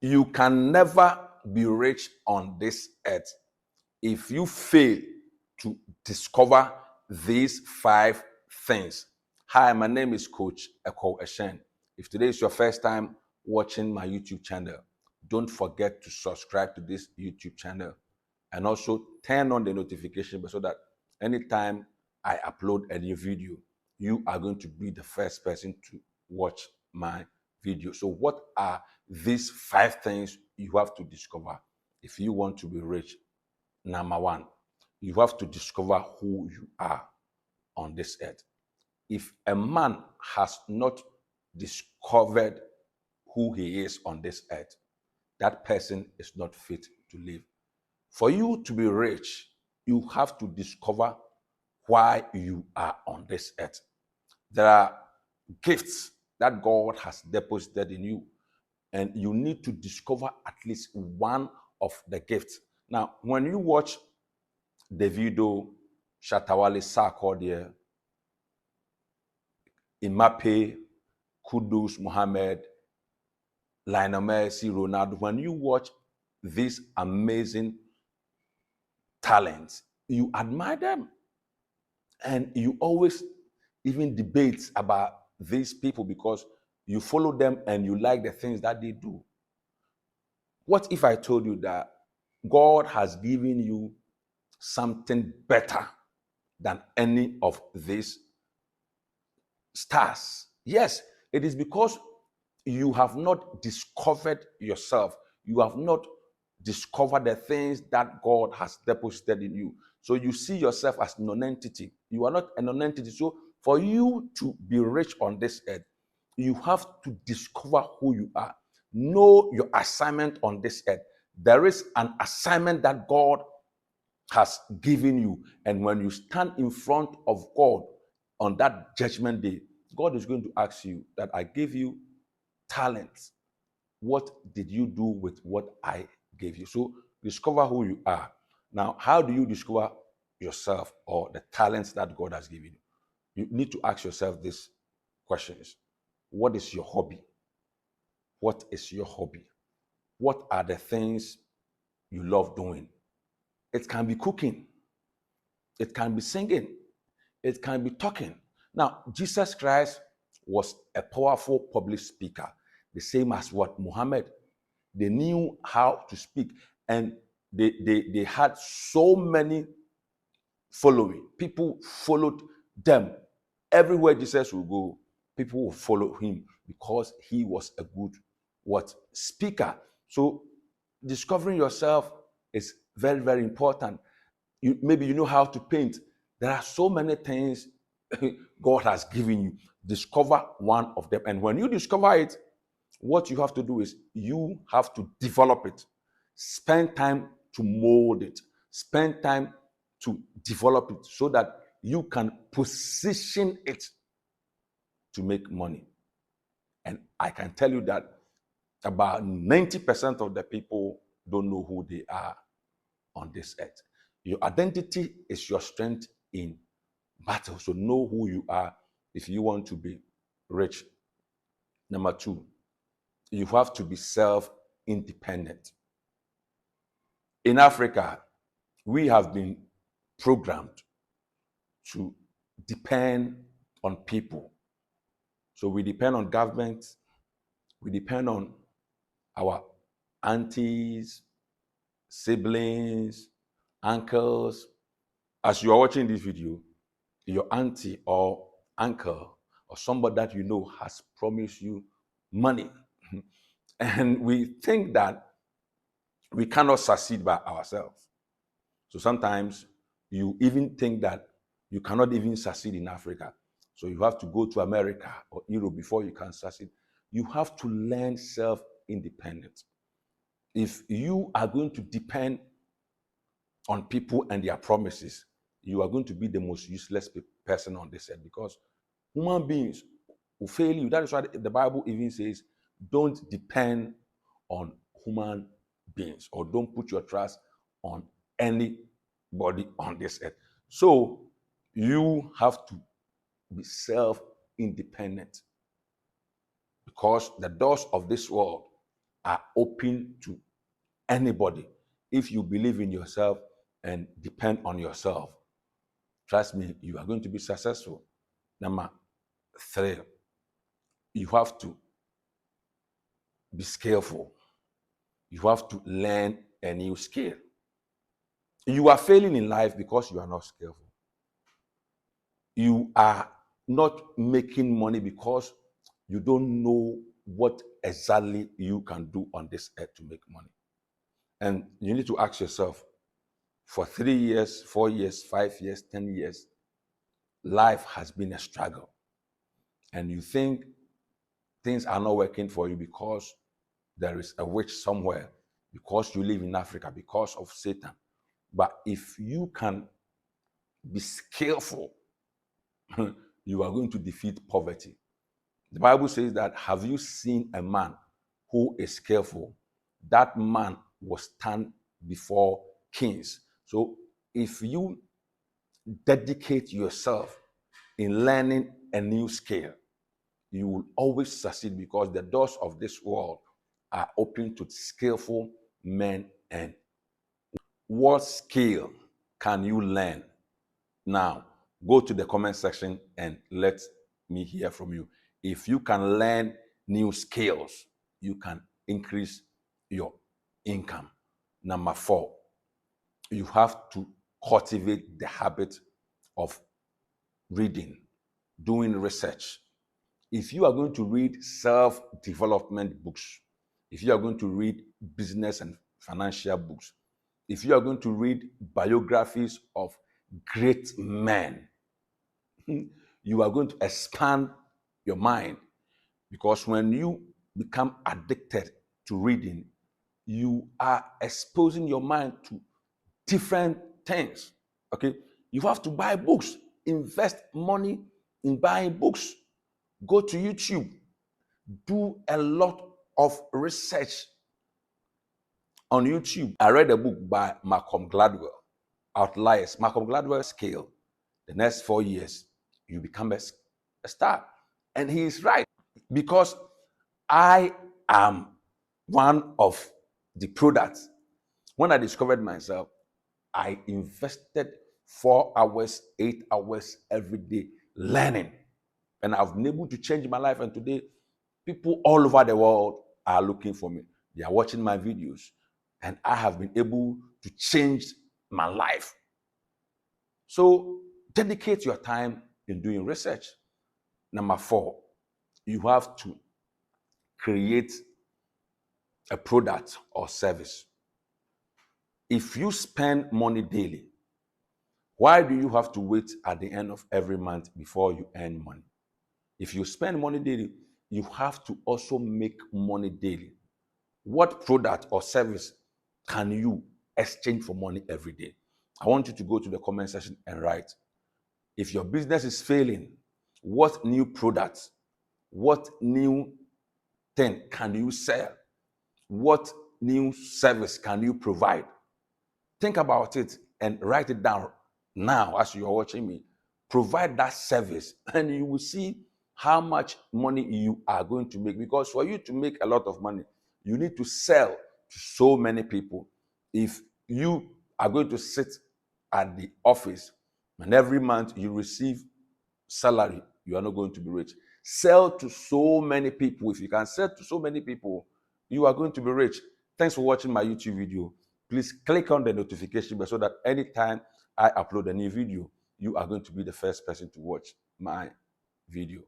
You can never be rich on this earth if you fail to discover these 5 things. Hi, my name is Coach Eko Eshen. If today is your first time watching my YouTube channel, don't forget to subscribe to this YouTube channel and also turn on the notification bell so that anytime I upload a new video, you are going to be the first person to watch my video. So what are these 5 things you have to discover if you want to be rich? Number one, you have to discover who you are on this earth. If a man has not discovered who he is on this earth, that person is not fit to live. For you to be rich, you have to discover why you are on this earth. There are gifts that God has deposited in you, and you need to discover at least one of the gifts. Now, when you watch Davido, Shatawale Sarkodie, Imape, Kudus, Mohammed, Lionel Messi, Ronaldo, when you watch these amazing talents, you admire them. And you always even debate about these people because you follow them and you like the things that they do. What if I told you that God has given you something better than any of these stars? Yes, it is because you have not discovered yourself. You have not discovered the things that God has deposited in you. So you see yourself as non-entity. You are not a non-entity. So for you to be rich on this earth, you have to discover who you are. Know your assignment on this earth. There is an assignment that God has given you. And when you stand in front of God on that judgment day, God is going to ask you that I gave you talents. What did you do with what I gave you? So discover who you are. Now, how do you discover yourself or the talents that God has given you? You need to ask yourself these questions. What is your hobby? What is your hobby? What are the things you love doing? It can be cooking. It can be singing. It can be talking. Now, Jesus Christ was a powerful public speaker, the same as what Muhammad. They knew how to speak, and they had so many following. People followed them. Everywhere Jesus will go, people will follow him because he was a good speaker. So discovering yourself is very, very important. Maybe you know how to paint. There are so many things God has given you. Discover one of them. And when you discover it, what you have to do is you have to develop it. Spend time to mold it. Spend time to develop it so that you can position it to make money. And I can tell you that about 90% of the people don't know who they are on this earth. Your identity is your strength in battle. So know who you are if you want to be rich. Number two, you have to be self-independent. In Africa, we have been programmed to depend on people. So we depend on government, we depend on our aunties, siblings, uncles. As you are watching this video, your auntie or uncle or somebody that you know has promised you money. And we think that we cannot succeed by ourselves. So sometimes you even think that you cannot even succeed in Africa. So you have to go to America or Europe before you can succeed. You have to learn self-independence. If you are going to depend on people and their promises, you are going to be the most useless person on this earth because human beings will fail you. That is why the Bible even says, don't depend on human beings or don't put your trust on anybody on this earth. So you have to be self-independent because the doors of this world are open to anybody. If you believe in yourself and depend on yourself, trust me, you are going to be successful. Number 3, you have to be skillful. You have to learn a new skill. You are failing in life because you are not skillful. You are not making money because you don't know what exactly you can do on this earth to make money. And you need to ask yourself, for 3 years, 4 years, 5 years, 10 years, life has been a struggle. And you think things are not working for you because there is a witch somewhere, because you live in Africa, because of Satan. But if you can be skillful, you are going to defeat poverty. The Bible says that, have you seen a man who is skillful? That man will stand before kings. So if you dedicate yourself in learning a new skill, you will always succeed, because the doors of this world are open to skillful men. And what skill can you learn now? Go to the comment section and let me hear from you. If you can learn new skills, you can increase your income. Number 4, you have to cultivate the habit of reading, doing research. If you are going to read self-development books, if you are going to read business and financial books, if you are going to read biographies of great men, you are going to expand your mind. Because when you become addicted to reading, you are exposing your mind to different things. Okay, you have to buy books, invest money in buying books, go to YouTube, do a lot of research on YouTube. I read a book by Malcolm Gladwell, Outliers. Malcolm Gladwell scale. The next 4 years, you become a star. And he is right, because I am one of the products. When I discovered myself, I invested 4 hours, 8 hours every day learning. And I've been able to change my life. And today, people all over the world are looking for me. They are watching my videos. And I have been able to change my life. So dedicate your time in doing research. Number 4, you have to create a product or service. If you spend money daily, why do you have to wait at the end of every month before you earn money? If you spend money daily, you have to also make money daily. What product or service can you exchange for money every day? I want you to go to the comment section and write. If your business is failing, what new products, what new thing can you sell? What new service can you provide? Think about it and write it down now as you are watching me. Provide that service and you will see how much money you are going to make. Because for you to make a lot of money, you need to sell to so many people. If you are going to sit at the office and every month you receive salary, you are not going to be rich. Sell to so many people. If you can sell to so many people, you are going to be rich. Thanks for watching my YouTube video. Please click on the notification bell so that anytime I upload a new video, you are going to be the first person to watch my video.